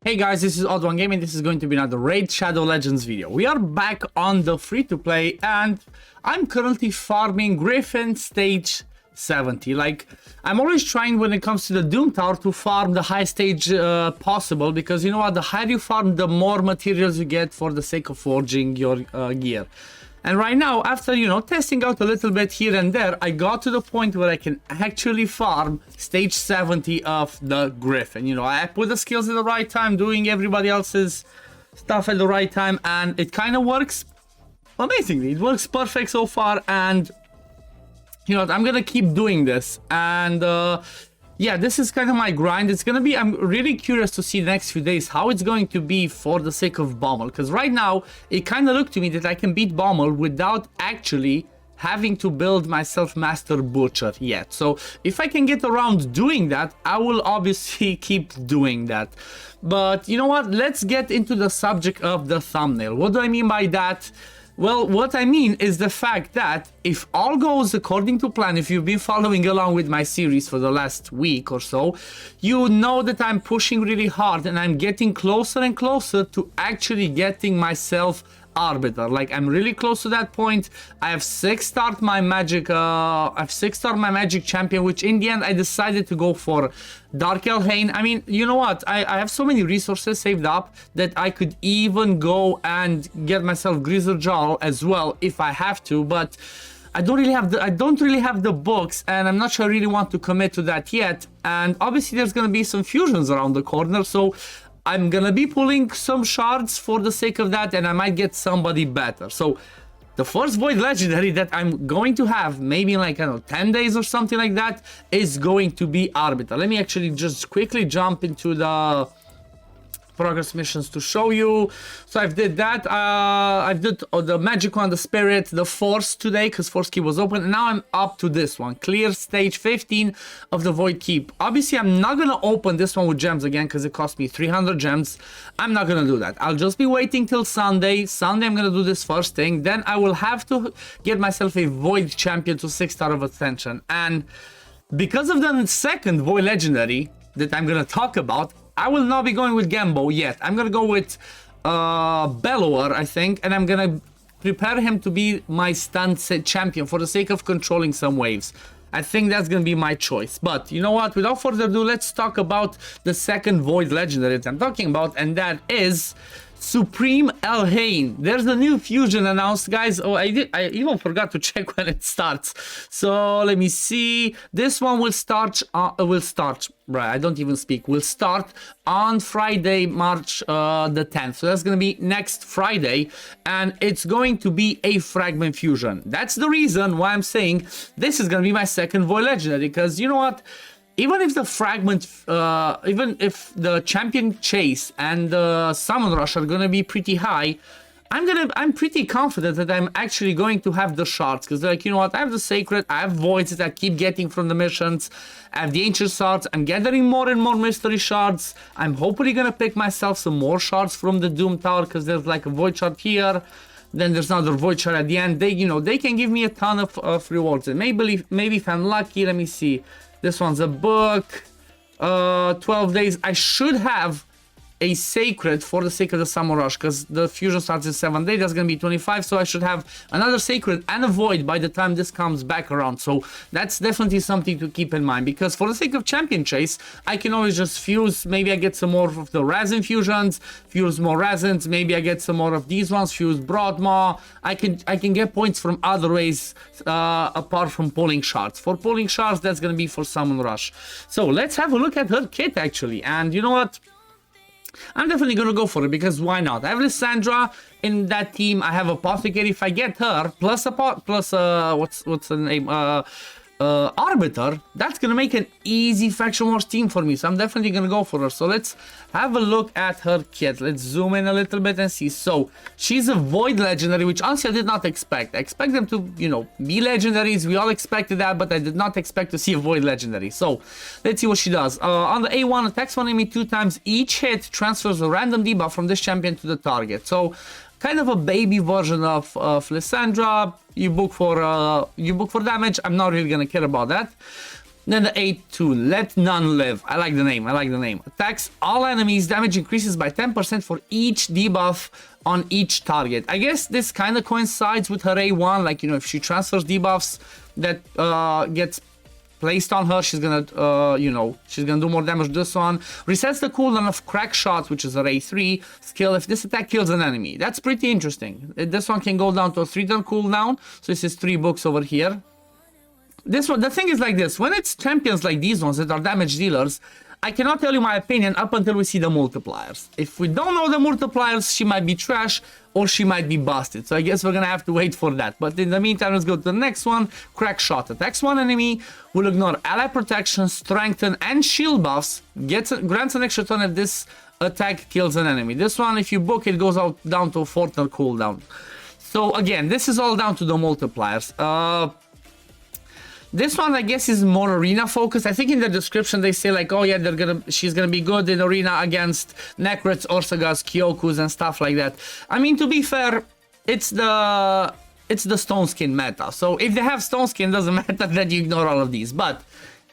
Hey guys, this is OddOneGaming. This is going to be another Raid Shadow Legends video. We are back on the free-to-play and I'm currently farming Griffin stage 70. Like, I'm always trying when it comes to the Doom Tower to farm the high stage possible, because you know what, the higher you farm, the more materials you get for the sake of forging your gear. And right now, after, you know, testing out a little bit here and there, I got to the point where I can actually farm stage 70 of the Griffin. You know, I put the skills at the right time, doing everybody else's stuff at the right time, and it kind of works amazingly. It works perfect so far, and you know, I'm gonna keep doing this. And yeah, this is kind of my grind. It's gonna be, I'm really curious to see the next few days how it's going to be for the sake of Bommel, because right now it kind of looked to me that I can beat Bommel without actually having to build myself Master Butcher yet. So if I can get around doing that, I will obviously keep doing that. But you know what, let's get into the subject of the thumbnail. What do I mean by that? Well, what I mean is the fact that if all goes according to plan, if you've been following along with my series for the last week or so, you know that I'm pushing really hard and I'm getting closer and closer to actually getting myself Arbiter. Like, I'm really close to that point. I have 6-starred my magic champion, which in the end I decided to go for Dark Elhain. I mean, you know what, I have so many resources saved up that I could even go and get myself Grizzle Jarl as well if I have to, but I don't really have the books, and I'm not sure I really want to commit to that yet. And obviously there's gonna be some fusions around the corner, so I'm gonna be pulling some shards for the sake of that, and I might get somebody better. So the first Void Legendary that I'm going to have, maybe in like, I don't know, 10 days or something like that, is going to be Arbiter. Let me actually just quickly jump into the progress missions to show you. So I've did that. I did the magic one, the spirit, the force today, because force key was open, and now I'm up to this one, clear stage 15 of the void keep. Obviously I'm not gonna open this one with gems again because it cost me 300 gems. I'm not gonna do that. I'll just be waiting till Sunday. I'm gonna do this first thing, then I will have to get myself a void champion to 6-star of attention. And because of the second void legendary that I'm gonna talk about, I will not be going with Gambo yet. I'm gonna go with Bellower, I think, and I'm gonna prepare him to be my stun champion for the sake of controlling some waves. I think that's gonna be my choice. But you know what, without further ado, let's talk about the second Void Legendary that I'm talking about, and that is Supreme Elhain. There's a new fusion announced, guys. Oh, I even forgot to check when it starts. So let me see. This one will start right, I don't even speak. Will start on Friday, March the 10th. So that's gonna be next Friday, and it's going to be a fragment fusion. That's the reason why I'm saying this is gonna be my second Void Legendary, because you know what, even if the fragment, even if the champion chase and the summon rush are gonna be pretty high, I'm pretty confident that I'm actually going to have the shards, because like, you know what, I have the sacred, I have voids that I keep getting from the missions, I have the ancient shards, I'm gathering more and more mystery shards. I'm hopefully gonna pick myself some more shards from the Doom Tower, because there's like a void shard here, then there's another void shard at the end. They, you know, they can give me a ton of rewards, and maybe if I'm lucky, let me see. This one's a book, 12 days. I should have a sacred for the sake of the summer rush, because the fusion starts in 7 days. That's gonna be 25, so I should have another sacred and a void by the time this comes back around. So that's definitely something to keep in mind, because for the sake of champion chase, I can always just fuse. Maybe I get some more of the resin fusions, fuse more resins. Maybe I get some more of these ones, fuse Broadmaw. I can get points from other ways apart from pulling shards. For pulling shards, that's gonna be for summon rush. So let's have a look at her kit actually, and you know what, I'm definitely gonna go for it, because why not? I have Lysandra in that team. I have Apothecary. If I get her plus what's the name, Arbiter, that's gonna make an easy faction wars team for me, so I'm definitely gonna go for her. So let's have a look at her kit. Let's zoom in a little bit and see. So she's a Void Legendary, which honestly I did not expect. I expect them to, you know, be legendaries. We all expected that, but I did not expect to see a Void Legendary. So let's see what she does. On the A1, attacks one enemy 2 times. Each hit transfers a random debuff from this champion to the target. So kind of a baby version of Lysandra. You book for damage. I'm not really gonna care about that. Then the 8-2, let none live. I like the name, I like the name. Attacks all enemies, damage increases by 10% for each debuff on each target. I guess this kind of coincides with her A1, like, you know, if she transfers debuffs that gets placed on her, she's gonna, you know, she's gonna do more damage. This one resets the cooldown of crack shot, which is her A3 skill if this attack kills an enemy. That's pretty interesting. This one can go down to a 3-turn cooldown, so this is 3 books over here. This one, the thing is like this, when it's champions like these ones that are damage dealers, I cannot tell you my opinion up until we see the multipliers. If we don't know the multipliers, she might be trash or she might be busted. So I guess we're gonna have to wait for that. But in the meantime, let's go to the next one. Crack shot. Attacks one enemy, will ignore ally protection, strengthen, and shield buffs. Grants an extra turn if this attack kills an enemy. This one, if you book it, goes out down to a 4-turn cooldown. So again, this is all down to the multipliers. This one, I guess, is more arena focused. I think in the description they say like, oh yeah, she's gonna be good in arena against Necrets, Orsagas, Kyokus, and stuff like that. I mean, to be fair, it's the stone skin meta. So if they have stone skin, doesn't matter that you ignore all of these. But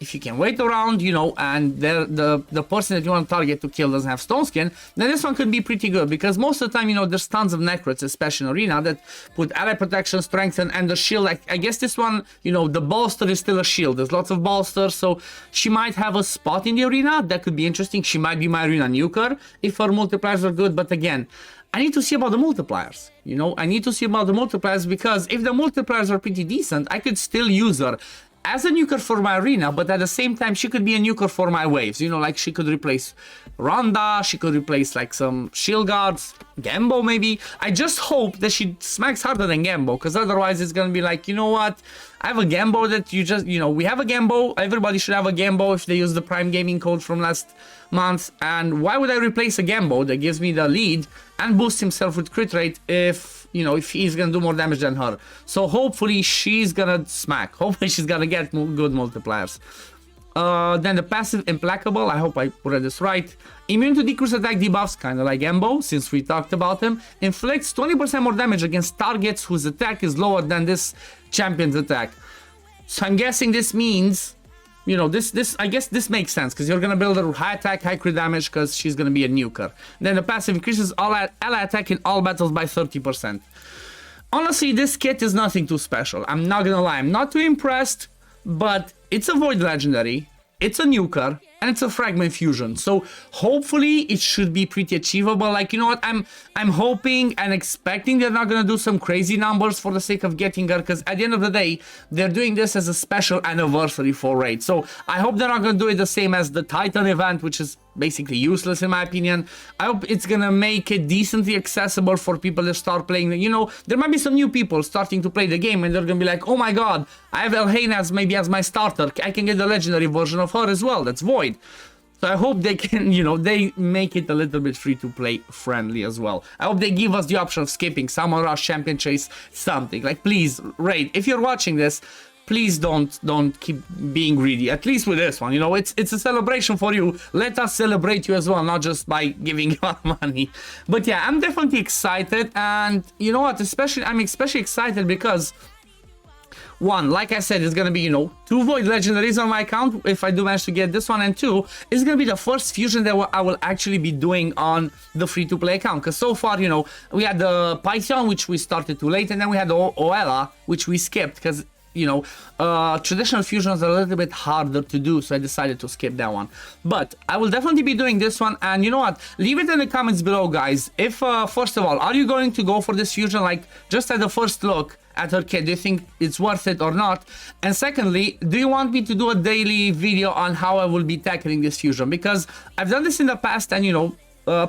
if you can wait around, you know, and the person that you want to target to kill doesn't have stone skin, then this one could be pretty good, because most of the time, you know, there's tons of Necrets, especially in arena, that put ally protection, strengthen, and the shield. Like, I guess this one, you know, the bolster is still a shield. There's lots of bolsters, so she might have a spot in the arena. That could be interesting. She might be my arena nuker if her multipliers are good, but again, I need to see about the multipliers, you know, I need to see about the multipliers, because if the multipliers are pretty decent, I could still use her as a nuker for my arena, but at the same time, she could be a nuker for my waves. You know, like she could replace Ronda, she could replace like some shield guards, Gambo maybe. I just hope that she smacks harder than Gambo, because otherwise it's gonna be like, you know what? I have a Gambo that you just, you know, we have a Gambo. Everybody should have a Gambo if they use the Prime Gaming code from last month. And why would I replace a Gambo that gives me the lead and boosts himself with crit rate if, you know, if he's gonna do more damage than her? So hopefully she's gonna smack. Hopefully she's gonna get good multipliers. Then the passive Implacable, I hope I read this right. Immune to decrease attack debuffs, kind of like Embo, since we talked about him. Inflicts 20% more damage against targets whose attack is lower than this champion's attack. So I'm guessing this means, you know, I guess this makes sense, because you're gonna build her high attack, high crit damage, because she's gonna be a nuker. Then the passive increases ally attack in all battles by 30%. Honestly, this kit is nothing too special. I'm not gonna lie, I'm not too impressed, but it's a Void Legendary, it's a nuker, and it's a Fragment Fusion. So hopefully it should be pretty achievable. Like, you know what, I'm hoping and expecting they're not gonna do some crazy numbers for the sake of getting her, because at the end of the day, they're doing this as a special anniversary for Raid. So I hope they're not gonna do it the same as the Titan event, which is basically useless in my opinion. I hope it's gonna make it decently accessible for people that start playing. You know, there might be some new people starting to play the game and they're gonna be like, oh my god, I have Elhain as maybe as my starter, I can get the legendary version of her as well, that's Void. So I hope they can, you know, they make it a little bit free to play friendly as well. I hope they give us the option of skipping Summer Rush, Champion Chase, something. Like, please, Raid, if you're watching this, please don't keep being greedy, at least with this one. You know, it's a celebration for you. Let us celebrate you as well, not just by giving you our money. But yeah, I'm definitely excited, and you know what, I'm especially excited because one, like I said, it's gonna be, you know, 2 Void Legendaries on my account if I do manage to get this one, and 2, it's gonna be the first fusion that I will actually be doing on the free-to-play account. Because so far, you know, we had the Python, which we started too late, and then we had the Oella, which we skipped because, you know, traditional fusions are a little bit harder to do, so I decided to skip that one. But I will definitely be doing this one, and you know what, leave it in the comments below, guys. If first of all, are you going to go for this fusion, like just at the first look at her kit, do you think it's worth it or not? And secondly, do you want me to do a daily video on how I will be tackling this fusion? Because I've done this in the past and, you know,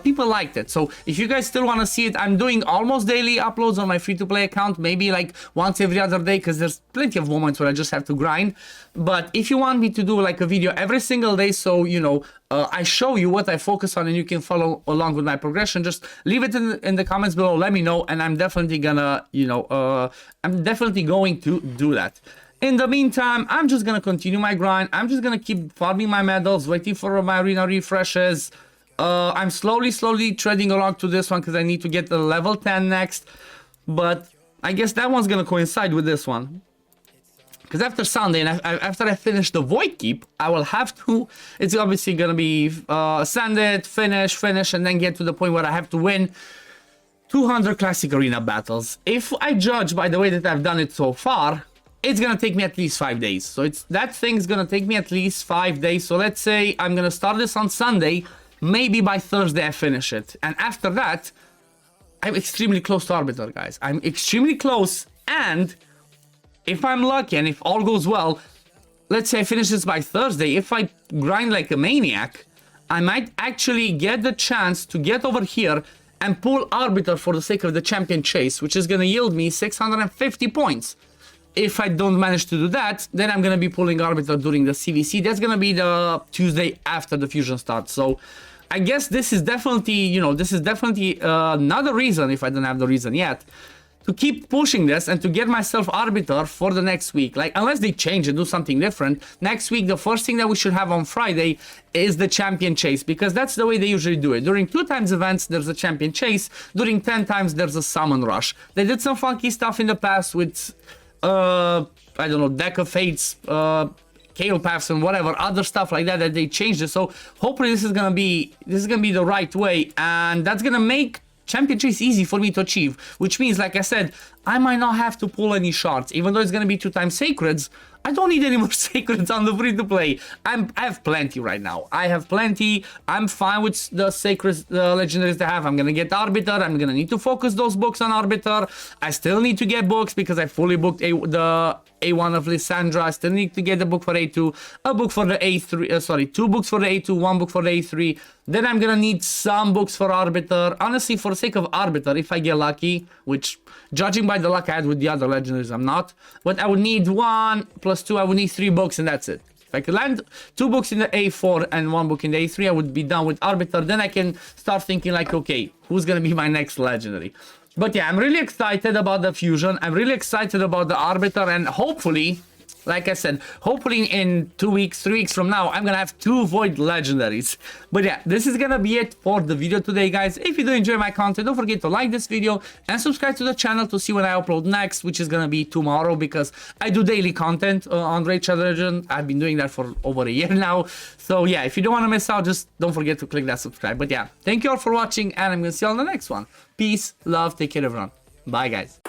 people liked it. So if you guys still want to see it, I'm doing almost daily uploads on my free-to-play account, maybe like once every other day, because there's plenty of moments where I just have to grind. But if you want me to do like a video every single day, so you know, I show you what I focus on and you can follow along with my progression, just leave it in the comments below, let me know, and I'm definitely gonna, you know, I'm definitely going to do that. In the meantime, I'm just gonna continue my grind. I'm just gonna keep farming my medals, waiting for my arena refreshes. I'm slowly treading along to this one because I need to get the level 10 next, but I guess that one's gonna coincide with this one, because after Sunday and after I finish the Void Keep, I will have to, it's obviously gonna be send it, finish, and then get to the point where I have to win 200 classic arena battles. If I judge by the way that I've done it so far, it's gonna take me at least 5 days. So that thing's gonna take me at least 5 days. So let's say I'm gonna start this on Sunday, maybe by Thursday I finish it, and after that I'm extremely close to Arbiter, guys. I'm extremely close, and if I'm lucky and if all goes well, let's say I finish this by Thursday, if I grind like a maniac, I might actually get the chance to get over here and pull Arbiter for the sake of the champion chase, which is gonna yield me 650 points. If I don't manage to do that, then I'm gonna be pulling Arbiter during the CVC. That's gonna be the Tuesday after the fusion starts. So I guess this is definitely, you know, this is definitely another reason, if I don't have the reason yet, to keep pushing this and to get myself Arbiter for the next week. Like, unless they change and do something different, next week, the first thing that we should have on Friday is the champion chase, because that's the way they usually do it. During 2x events, there's a champion chase. During 10 times, there's a summon rush. They did some funky stuff in the past with, I don't know, Deck of Fates, Kale Paths and whatever other stuff like that they changed it. So hopefully this is gonna be the right way, and that's gonna make champion chase easy for me to achieve, which means, like I said, I might not have to pull any shards. Even though it's gonna be 2x sacreds, I don't need any more sacreds on the free to play. I have plenty right now. I have plenty. I'm fine with the sacred legendaries they have. I'm gonna get Arbiter. I'm gonna need to focus those books on Arbiter. I still need to get books because I fully booked the A1 of Lysandra. I still need to get the book for A2, a book for the A3, sorry, 2 books for the A2, 1 book for the A3. Then I'm gonna need some books for Arbiter. Honestly, for the sake of Arbiter, if I get lucky, which judging by the luck I had with the other legendaries, I'm not, but I would need 1 plus 2, I would need 3 books, and that's it. If I could land 2 books in the A4 and 1 book in the A3, I would be done with Arbiter. Then I can start thinking like, okay, who's gonna be my next legendary? But yeah, I'm really excited about the fusion. I'm really excited about the Arbiter, and hopefully, like I said, hopefully in 2 weeks, 3 weeks from now, I'm gonna have 2 Void legendaries. But yeah, this is gonna be it for the video today, guys. If you do enjoy my content, don't forget to like this video and subscribe to the channel to see when I upload next, which is gonna be tomorrow, because I do daily content on Raid Shadow Legend. I've been doing that for over a year now. So yeah, if you don't want to miss out, just don't forget to click that subscribe. But yeah, thank you all for watching, and I'm gonna see you on the next one. Peace, love, take care everyone. Bye, guys.